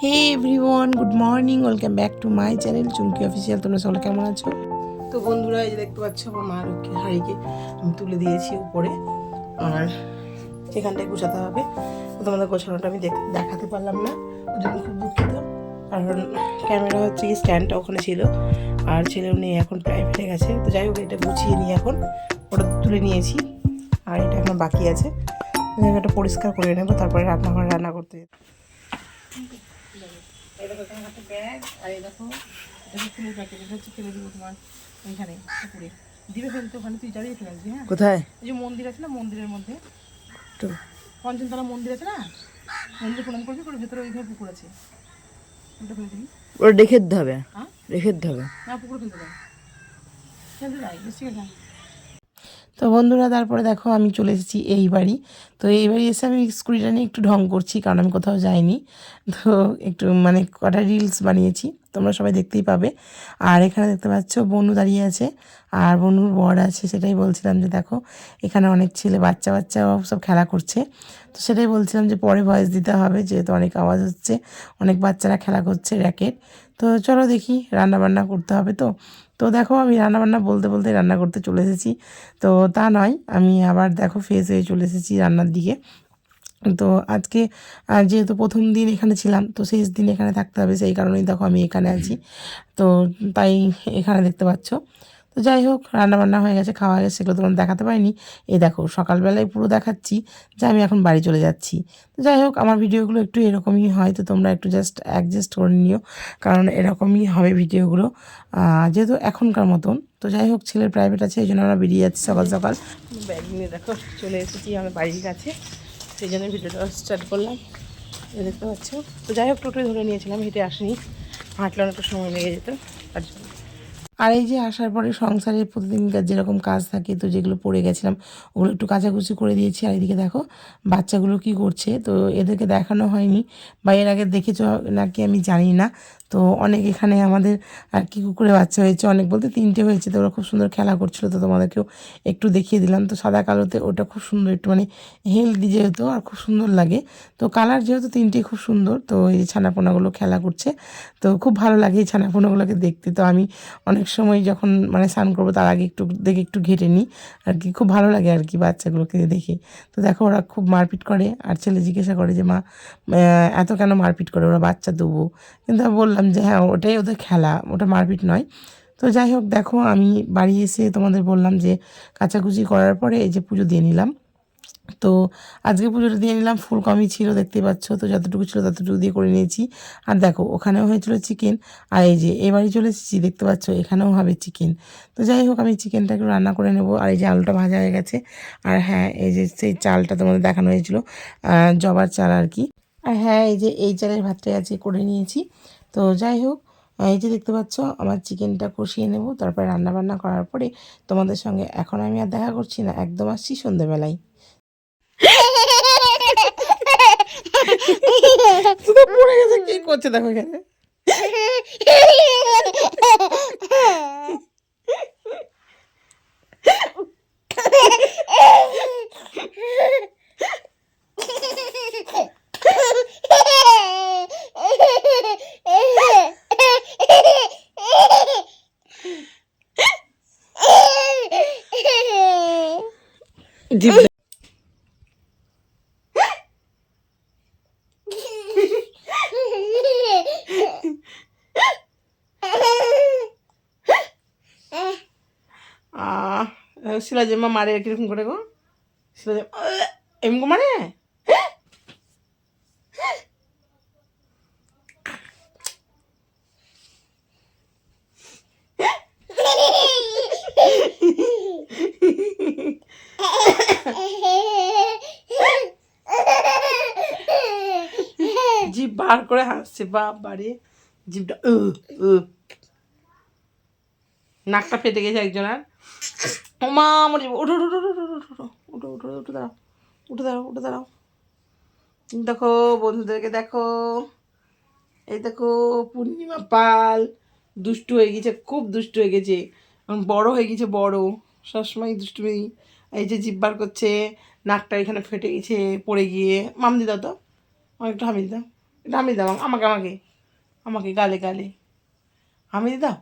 Hey everyone, good morning, welcome back to my channel Chumki official. তোমরা সকলে কেমন আছো? তো বন্ধুরা, এই যে দেখতে পাচ্ছ আমার মা লক্ষ্মীর হাঁড়িকে আমি তুলে দিয়েছি উপরে, আর এখানটায় গোছাতে হবে। তো তোমাদের গোছানোটা আমি দেখাতে পারলাম না, ওই জন্য খুব দুঃখিত। কারণ ক্যামেরা হচ্ছে কি স্ট্যান্ডটা ওখানে ছিল, আর ছেলেও নেই, এখন প্রাইভেটে গেছে। তো যাই হোক, এটা গুছিয়ে নিয়ে এখন ওটা তুলে নিয়েছি, আর এটা এখন বাকি আছে। জায়গাটা পরিষ্কার করে নেবো, তারপরে রান্নাঘরে রান্না করতে। এই দেখো এখানে একটা ব্যাগ, আর এই দেখো এটা হচ্ছে ফুলের প্যাকেট। এটা হচ্ছে ফেলে দিব তোমার ওইখানে পুকুরে দিবে ফেলতে, ওখানে তুই যাবি ফেলে আসবি। হ্যাঁ, কোথায়? এই যে মন্দির আছে না, মন্দিরের মধ্যে পঞ্চমতলা মন্দির আছে না, মন্দিরে প্রণাম করবি, করে ভেতরে ওইখানে পুকুর আছে, ওটা ফেলে দিবি। ওটা রেখে দিতে হবে? হ্যাঁ, রেখে দিতে হবে। হ্যাঁ, পুকুরে ফেলতে দেয়, ফেলতে দেয়, ঠিক আছে। তো বন্ধুরা, তারপরে দেখো আমি চলে এসেছি এই বাড়ি। তো এই বাড়ি এসে আমি স্কুটিটা নিয়ে একটু ঢং করছি, কারণ আমি কোথাও যাইনি। তো একটু মানে কটা রিলস বানিয়েছি, তোমরা সবাই দেখতেই পাবে। আর এখানে দেখতে পাচ্ছ বনু দাঁড়িয়ে আছে, আর বনুর বর আছে। সেটাই বলছিলাম যে দেখো এখানে অনেক ছেলে বাচ্চা সব খেলা করছে। তো সেটাই বলছিলাম যে পরে ভয়েস দিতে হবে, যেহেতু অনেক আওয়াজ হচ্ছে, অনেক বাচ্চারা খেলা করছে র্যাকেট। তো চলো দেখি, রান্না বান্না করতে হবে। তো তো দেখো আমি রান্নাবান্না বলতে বলতে রান্না করতে চলে এসেছি। তো তা নয়, আমি আবার দেখো ফ্রেশ হয়ে চলে এসেছি রান্নার দিকে। তো আজকে যেহেতু প্রথম দিন এখানে ছিলাম, তো শেষ দিন এখানে থাকতে হবে, সেই কারণেই দেখো আমি এখানে আছি। তো তাই এখানে দেখতে পাচ্ছ। তো যাই হোক, রান্নাবান্না হয়ে গেছে, খাওয়া হয়ে গেছে, সেগুলো তোমার দেখাতে পারিনি। এই দেখো সকালবেলায় পুরো দেখাচ্ছি যে আমি এখন বাড়ি চলে যাচ্ছি। তো যাই হোক, আমার ভিডিওগুলো একটু এরকমই হয়, তো তোমরা একটু জাস্ট অ্যাডজাস্ট করে নিও, কারণ এরকমই হবে ভিডিওগুলো যেহেতু এখনকার মতন। তো যাই হোক, ছেলের প্রাইভেট আছে, এই জন্য আমরা বেরিয়ে যাচ্ছি সকাল সকাল। ব্যাগ নিয়ে দেখো চলে এসেছি আমার বাড়ির কাছে, সেই জন্য ভিডিওটা স্টার্ট করলাম। দেখতে পাচ্ছ। তো যাই হোক, টোটো ধরে নিয়েছিলাম, হেঁটে আসিনি, হাঁটলে অনেকটা সময় লেগে যেত তার জন্য। আর এই যে আসার পরে সংসারের প্রতিদিনকার যেরকম কাজ থাকে, তো যেগুলো পড়ে গেছিলাম ওগুলো একটু কাচাকুচি করে দিয়েছি। আর এদিকে দেখো বাচ্চাগুলো কি করছে, তো এদেরকে দেখানো হয়নি, বা এর আগে দেখেছো নাকি আমি জানি না। তো অনেক এখানে আমাদের আর কি কুকুরের বাচ্চা হয়েছে, অনেক বলতে 3টে হয়েছে। তো ওরা খুব সুন্দর খেলা করছিলো, তো তোমাদেরকেও একটু দেখিয়ে দিলাম। তো সাদা কালোতে ওটা খুব সুন্দর, একটু মানে হেলদি যেহেতু, আর খুব সুন্দর লাগে। তো কালার যেহেতু 3টেই খুব সুন্দর, তো এই ছানাপোনাগুলো খেলা করছে, তো খুব ভালো লাগে এই ছানাপোনাগুলোকে দেখতে। তো আমি অনেক সময় যখন মানে স্নান করবো তার আগে একটু দেখে একটু ঘেটে নিই আর কি, খুব ভালো লাগে আর কি বাচ্চাগুলোকে দেখে। তো দেখো ওরা খুব মারপিট করে, আর ছেলে জিজ্ঞাসা করে যে মা এত কেন মারপিট করে, ওরা বাচ্চা দেবো। কিন্তু আমি বললাম যে হ্যাঁ, ওটাই ওদের খেলা, ওটা মারপিট নয়। তো যাই হোক, দেখো আমি বাড়ি এসে তোমাদের বললাম যে কাচাকুচি করার পরে এই যে পুজো দিয়ে নিলাম। তো আজকে পুজোটা দিয়ে নিলাম, ফুল কমই ছিল দেখতেই পাচ্ছ, তো যতটুকু ছিল ততটুকু দিয়ে করে নিয়েছি। আর দেখো ওখানেও হয়েছিল চিকেন, আর এই যে এবারে চলে এসেছি দেখতে পাচ্ছ এখানেও হবে চিকেন। তো যাই হোক, আমি চিকেনটা একটু রান্না করে নেবো। আর এই যে আলুটা ভাজা হয়ে গেছে, আর হ্যাঁ এই যে সেই চালটা তোমাদের দেখানো হয়েছিল, জবার চাল আর কি। আর হ্যাঁ, এই যে এই চালের ভাতটাই আজকে করে নিয়েছি। তো যাই হোক, এই যে দেখতে পাচ্ছ আমার চিকেনটা কষিয়ে নেব, তারপরে রান্নাবান্না করার পরে তোমাদের সঙ্গে এখন আমি আর দেখা করছি না, একদম আসছি সন্ধ্যেবেলায়। পড়ে গেছে, কি করছে দেখো এখানে। শিলা যে মা মারে কিরকম করে গো, শিলা যে এমন মারে। জিভ বার করে হাসছে, বাপ বাড়ি জিভটা নাকটা ফেটে গেছে একজন। আর ও মা আমার উঠো উঠো উঠো উঠো উঠো উঠো উঠো উঠে দাঁড়াও, উঠে দাঁড়াও, উঠে দাঁড়াও। দেখো বন্ধুদেরকে দেখো, এই দেখো পূর্ণিমা পাল দুষ্টু হয়ে গেছে, খুব দুষ্টু হয়ে গেছে, বড় হয়ে গেছে, বড় সবসময় দুষ্টুমি। এই যে জিভ বার করছে, নাকটা এখানে ফেটে গেছে পড়ে গিয়ে। মাম দি দাও তো, আমার একটু হামি দাও। এটা আমি দাও, আমাকে আমাকে আমাকে গালে গালে আমি দাও।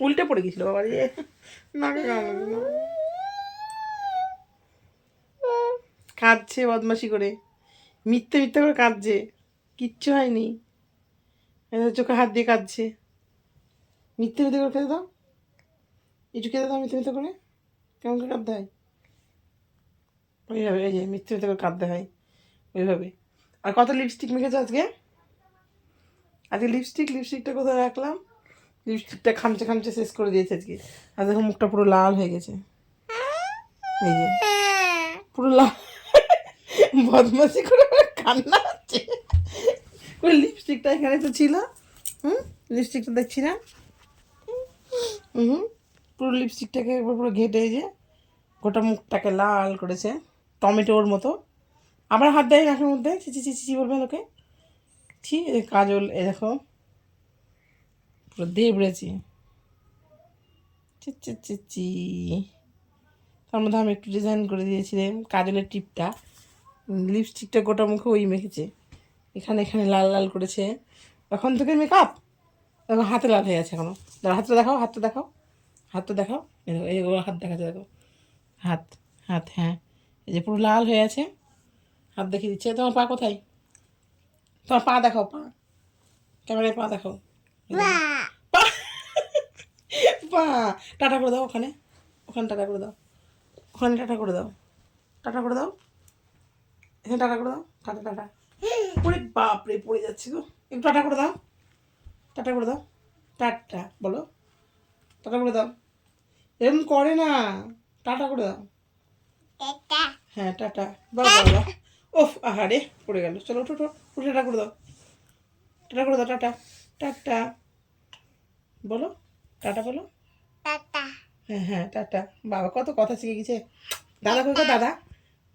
উল্টে পড়ে গেছিল বাবা রে, নাকে কামড় কাঁদছে বদমাশি করে, মিথ্যে মিথ্যে করে কাঁদছে, কিচ্ছু হয়নি, চোখে হাত দিয়ে কাঁদছে, মিথ্যে মিথ্যে করে খেতে দাও, একটু খেতে দাও মিথ্যে মিথ্যে করে, কেমন করে কাঁদতে হয় ওইভাবে, এই যে মিথ্যে মিথ্যে করে কাঁদতে হয় ওইভাবে। আর কত লিপস্টিক মেখেছো আজকে? আজকে লিপস্টিকটা কোথায় রাখলাম? লিপস্টিকটা খামচে খামচে শেষ করে দিয়েছে আজকে। আর দেখো মুখটা পুরো লাল হয়ে গেছে, এই যে পুরো লাল, বদমাশি করে কান্না হচ্ছে। ওই লিপস্টিকটা এখানে তো ছিল, লিপস্টিকটা দেখছি না, পুরো লিপস্টিকটাকে পুরো ঘেটে, এই যে গোটা মুখটাকে লাল করেছে টমেটোর মতো। আবার হাত দেয় নাকের মধ্যে, চিচি চিচি চি বলবে লোকে, ছি। কাজল এ দেখো পুরো দেবড়েছি, চি। তার মধ্যে আমি একটু ডিজাইন করে দিয়েছিলাম কাজলের টিপটা, লিপস্টিকটা গোটা মুখে ওই মেখেছে, এখানে এখানে লাল লাল করেছে। এখন থেকে মেকআপ দেখো হাতে লাল হয়ে আছে এখনো। হাতটা দেখাও, হাতটা দেখাও, হাতটা দেখাও, এই ওর হাত দেখাচ্ছে দেখো, হাত হাত হ্যাঁ, এই যে পুরো লাল হয়ে আছে, হাত দেখিয়ে দিচ্ছে। তোমার পা কোথায়? তোমার পা দেখাও, পা ক্যামেরায় পা দেখাও, পা পা টাটা করে দাও, ওখানে ওখানে টাটা করে দাও, ওখানে টাটা করে দাও, টাটা করে দাও, এখানে টাটা করে দাও, টাটা টাটা। ওরে বাপরে পড়ে যাচ্ছি গো, একটু টাটা করে দাও, টাটা করে দাও, টাটা বলো, টাটা করে দাও, এরকম করে না, টাটা করে দাও, হ্যাঁ টাটা, বাবা বাবা, ওফ আহারে পড়ে গেল, চলো উঠো উঠো, উঠে টাটা করে দাও, টাটা করে দাও, টাটা টাটা বলো, টাটা বলো, হ্যাঁ হ্যাঁ টাটা। বাবা কত কথা শিখে গেছে। দাদা কই গো, দাদা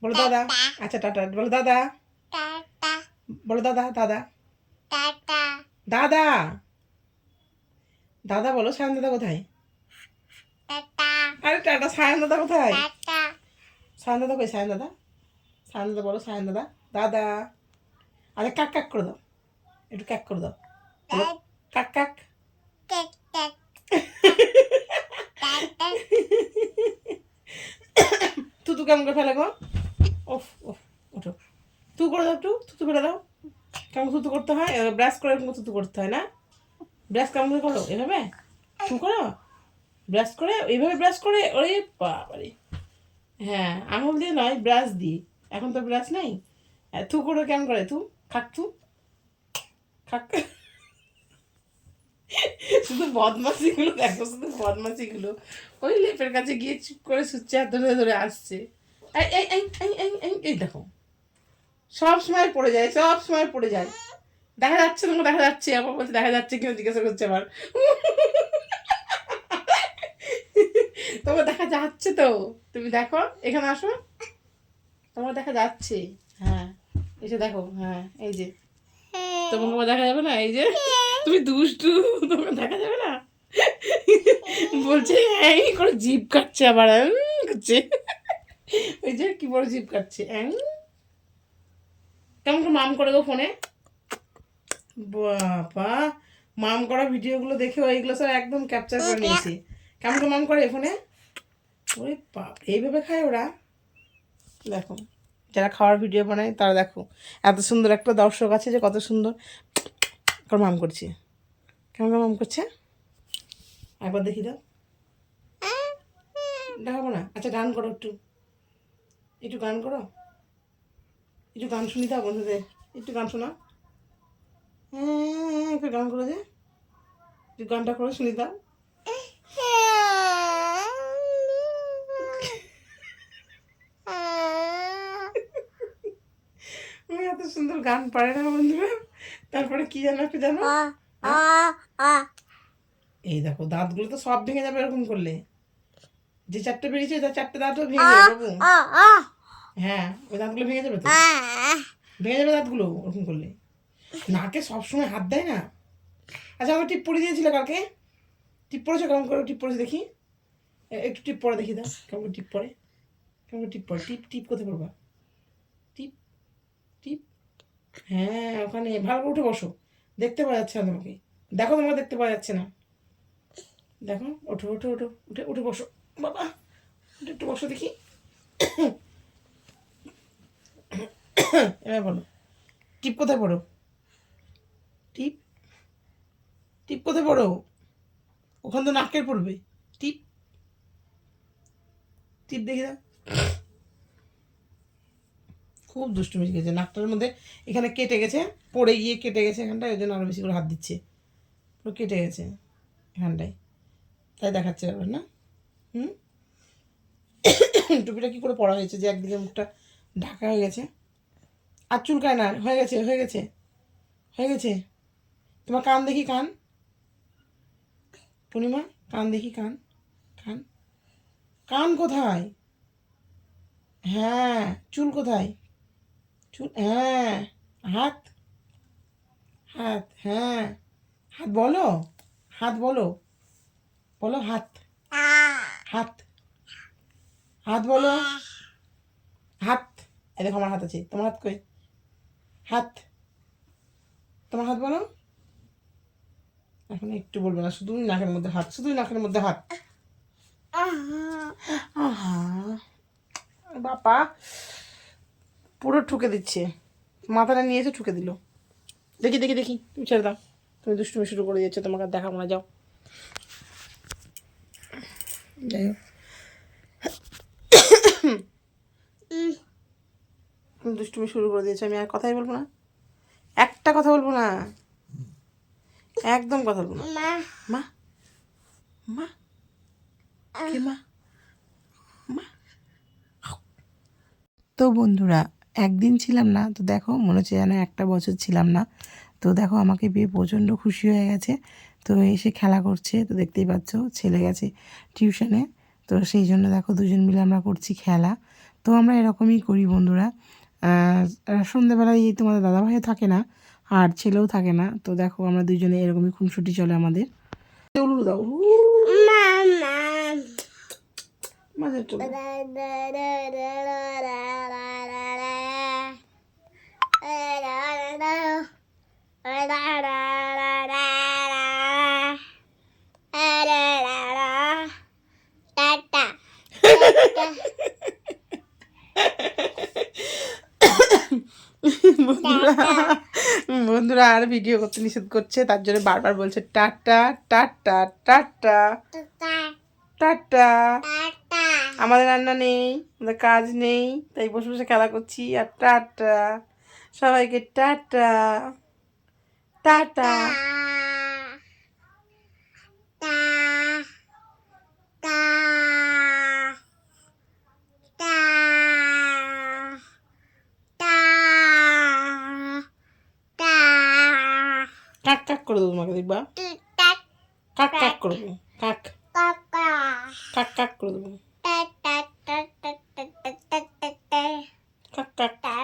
বলো, দাদা, আচ্ছা টাটা বলো, দাদা বলো, দাদা দাদা দাদা দাদা বলো। সায়ন দাদা কোথায়? আরে টাটা, সায়ন দাদা কোথায়? সায়ন দাদা কই? সায়ন দাদা, সায়ন দাদা বলো, সায়ন দাদা, দাদা। আরে কাক কাক করে দাও, একটু ক্যাক করে দাও, বলো কাক কাক। তুতু কেমন করে ফেলে গো, ওফ ওফ ওঠো, তু করে দাও, একটু থুতু ফেলে দাও, কেমন থুতু করতে হয়, ব্রাশ করে এরকম থুতু করতে হয় না? ব্রাশ কেমন করে করো, এভাবে তু করো, ব্রাশ করে এইভাবে ব্রাশ করে, ওরে বাবারে, হ্যাঁ আঙুল দিয়ে নয়, ব্রাশ দিয়ে, এখন তো ব্রাশ নাই, থু করে কেমন করে, তু খাক, তু খাক। শুধু বদমাশিগুলো দেখো, শুধু বদমাশিগুলো, ওই লেপের কাছে গিয়ে চুপ করে সুচ্ছে হাত ধরে ধরে আসছে, এই এই এই এই এই এই এই দেখো, সব সময় পড়ে যায়, সব সময় পড়ে যায়, দেখা যাচ্ছে তোমাকে, দেখা যাচ্ছে, আবার বলছে দেখা যাচ্ছে, কেউ জিজ্ঞাসা করছে আবার, তোমার দেখা যাচ্ছে তো, তুমি দেখো এখানে আসো, তোমার দেখা যাচ্ছে, হ্যাঁ এসে দেখো, হ্যাঁ এই যে, তোমাকে আবার দেখা যাবে না, এই যে তুমি দুষ্টু, তোমাকে দেখা যাবে না, বলছে এই করে জিভ কাটছে আবার, করছে, ওই যে কি বড় জিভ কাটছে, কেমন করে মাম করে গো ফোনে, বাবা মাম করা ভিডিওগুলো দেখে এইগুলো সব একদম ক্যাপচার করে নিয়েছি, কেমন করে মাম করে ফোনে, ওরে বাপ এইভাবে খায় ওরা, দেখো যারা খাওয়ার ভিডিও বানায় তারা দেখো, এত সুন্দর একটা দর্শক আছে যে কত সুন্দর করে মাম করছে, কেমন করে মাম করছে, একবার দেখি দাও, দেখাবো না, আচ্ছা গান করো, একটু একটু গান করো, একটু গান শুনি দাও বন্ধুদের, একটু গান শোনা, হ্যাঁ একটু গান করো, যে একটু গানটা করে শুনি দাও, এত সুন্দর গান পারে না বন্ধুরা। তারপরে কি জানো, একটু জানো, এই দেখো দাঁতগুলো তো সব ভেঙে যাবে এরকম করলে, যে চারটে বেরিয়েছে তার চারটে দাঁতও ভেঙে যাবে বাবু, হ্যাঁ ওই দাঁতগুলো ভেঙে যাবে তো, ভেঙে যাবে দাঁতগুলো ওরকম করলে, নাকে সবসময় হাত দেয় না। আচ্ছা আমার টিপ পরে দিয়েছিল কালকে, টিপ পরেছো, কেমন করে টিপ পরেছে দেখি, একটু টিপ পরে দেখি দাও কেমন টিপ পরে, কেমন টিপ পরে, টিপ টিপ কোথায় পড়বা, টিপ টিপ, হ্যাঁ ওখানে ভালো করে উঠে বসো, দেখতে পাওয়া যাচ্ছে না তোমাকে, দেখো তোমাকে দেখতে পাওয়া যাচ্ছে না, দেখো ওঠো ওঠো ওঠো, উঠে উঠে বসো বাবা, উঠে একটু বসো দেখি। এবার বলো টিপ কোথায় পড়ো, টিপ টিপ কোথায় পড়ো, ওখান তো নাকের পড়বে, টিপ টিপ দেখি দাও। খুব দুষ্টুমি গেছে, নাকটার মধ্যে এখানে কেটে গেছে, পড়ে গিয়ে কেটে গেছে এখানটায়, ওই জন্য আরও বেশি করে হাত দিচ্ছে, পুরো কেটে গেছে এখানটায়, তাই দেখাচ্ছে ব্যাপার না। হুম, টুপিটা কী করে পড়া হয়েছে যে একদিকে মুখটা ঢাকা হয়ে গেছে, আর চুলকায় না, হয়ে গেছে হয়ে গেছে হয়ে গেছে। তোমার কান দেখি, কান পূর্ণিমা, কান দেখি, কান কান কান কোথায়, হ্যাঁ চুল কোথায়, চুল, হ্যাঁ হাত, হাত, হ্যাঁ হাত বলো, হাত বলো, বলো হাত, হাত, হাত বলো, হাত, এই দেখো আমার হাত আছে, তোমার হাত কই, হাত, তোমার হাত বলো, এখন একটু বলবে না, শুধুই নাকের মধ্যে হাত, শুধুই নাকের মধ্যে হাত, আহা বাবা পুরো ঠুকে দিচ্ছে, মাথাটা নিয়ে এসে ঠুকে দিল, দেখি দেখি দেখি, তুমি ছেড়ে দাও, তুমি দুষ্টুমি শুরু করে দিয়েছো, তোমাকে আর দেখাবো না, যাও। যাই হোক তুমি দুষ্টুমি শুরু করে দিয়েছো, আমি আর কথাই বলবো না, একটা কথা বলবো না, একদম কথা বলবো না। মা মা কে মা, মা। তো বন্ধুরা একদিন ছিলাম না, তো দেখো মনে হচ্ছে যেন একটা বছর ছিলাম না, তো দেখো আমাকে পেয়ে প্রচণ্ড খুশি হয়ে গেছে, তো এসে খেলা করছে, তো দেখতেই পাচ্ছ ছেলে গেছে টিউশনে, তো সেই জন্য দেখো দুজন মিলে আমরা করছি খেলা, তো আমরা এরকমই করি বন্ধুরা, সন্ধ্যেবেলায় এই তোমাদের দাদাভাইও থাকে না আর ছেলেও থাকে না, তো দেখো আমরা দুজনে এরকমই খুনসুটি চলে আমাদের। উলু দাও মাঝে চলো, বন্ধুরা বন্ধুরা আর ভিডিও করতে নিষেধ করছে, তার জন্য বারবার বলছে টাটা টাটা টাটা টাটা, আমাদের রান্না নেই, আমাদের কাজ নেই, তাই বসে বসে খেলা করছি, আর টাটা সবাইকে, টাটা টাটা। কাক কাক করে দেবো তোমাকে, দেখবা কাক কাক করে দেবো, কাক কাক কাক করে দেবো, কাক কাক কাক কাক।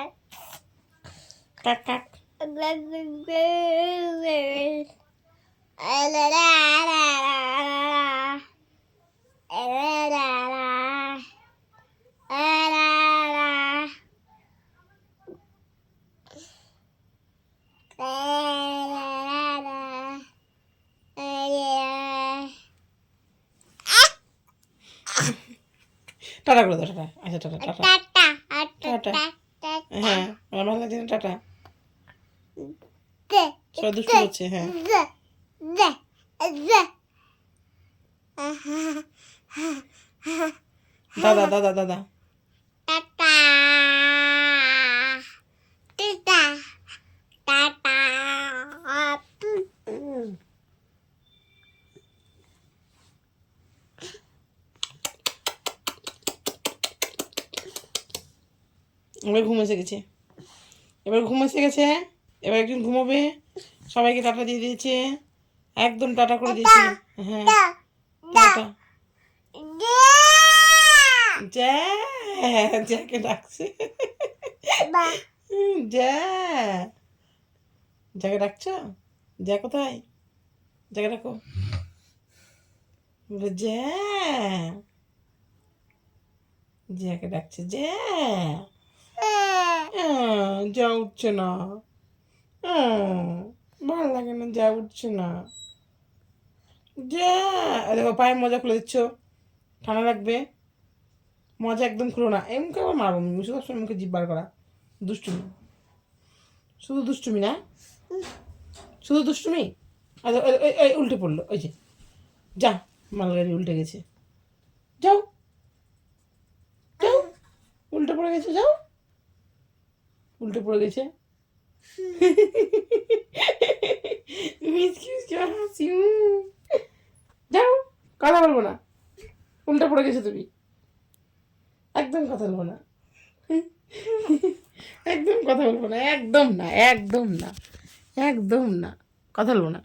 টাটা করে দাও, টাটা, আচ্ছা টাটা টাটা টাটা, হ্যাঁ আমার ভালো লাগছে না, টাটা, সবাই দুষ্টু হচ্ছে, হ্যাঁ দাদা দাদা দাদা, এবার ঘুম এসে গেছে, এবার ঘুম এসে গেছে, এবার একদিন ঘুমোবে, সবাইকে টাটা দিয়ে দিয়েছে, একদম টাটা করে দিয়েছে, হ্যাঁ টাটা, জ্যা জ্যাকে ডাকছে, জ্যা জ্যাকে ডাকছো, জ্যা কোথায়, জ্যাকে ডাকো, বলে জ্যা, জ্যাকে ডাকছে জ্যা। যা উঠছে না, ভালো লাগে না, যা উঠছে না। যা দেখো পায়ে মজা খুলে দিচ্ছ, ঠান্ডা লাগবে। মজা একদম খুলো না, এমনি আবার মারবো, শুধু সবসময় মুখে জিভ বার করা। দুষ্টুমি, শুধু দুষ্টুমি না, শুধু দুষ্টুমি। উল্টে পড়লো, ওই যে যা, মালগাড়ি উল্টে গেছে, যাও যাও, উল্টে পড়ে গেছে, যাও, উল্টে পড়ে গেছে। মিচকি মিচকি হাসি। যাও, কথা বলবো না, উল্টে পড়ে গেছে তুমি, একদম কথা বলবো না, একদম কথা বলবো না, একদম না, একদম না, একদম না, কথা বলবো না।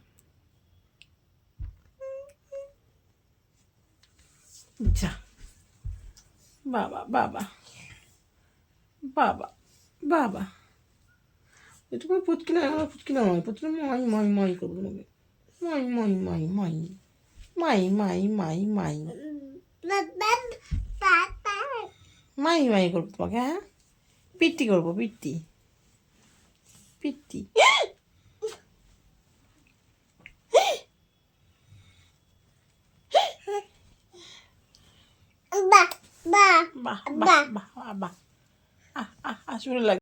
যা, বাবা বাবা বাবা বাবা, এটা করে পুচকিনা, আমার পুচকিনা নয়, পুচকিনা মাই মাই মাই করবো তোমাকে, মাই মাই মাই মাই মাই মাই মাই মাই মাই মাই করবো তোমাকে, হ্যাঁ পিট্টি করবো, পিট্টি পিট্টি। বাহ বাহ বাহ বাহ বাহ, শুরু লাগে।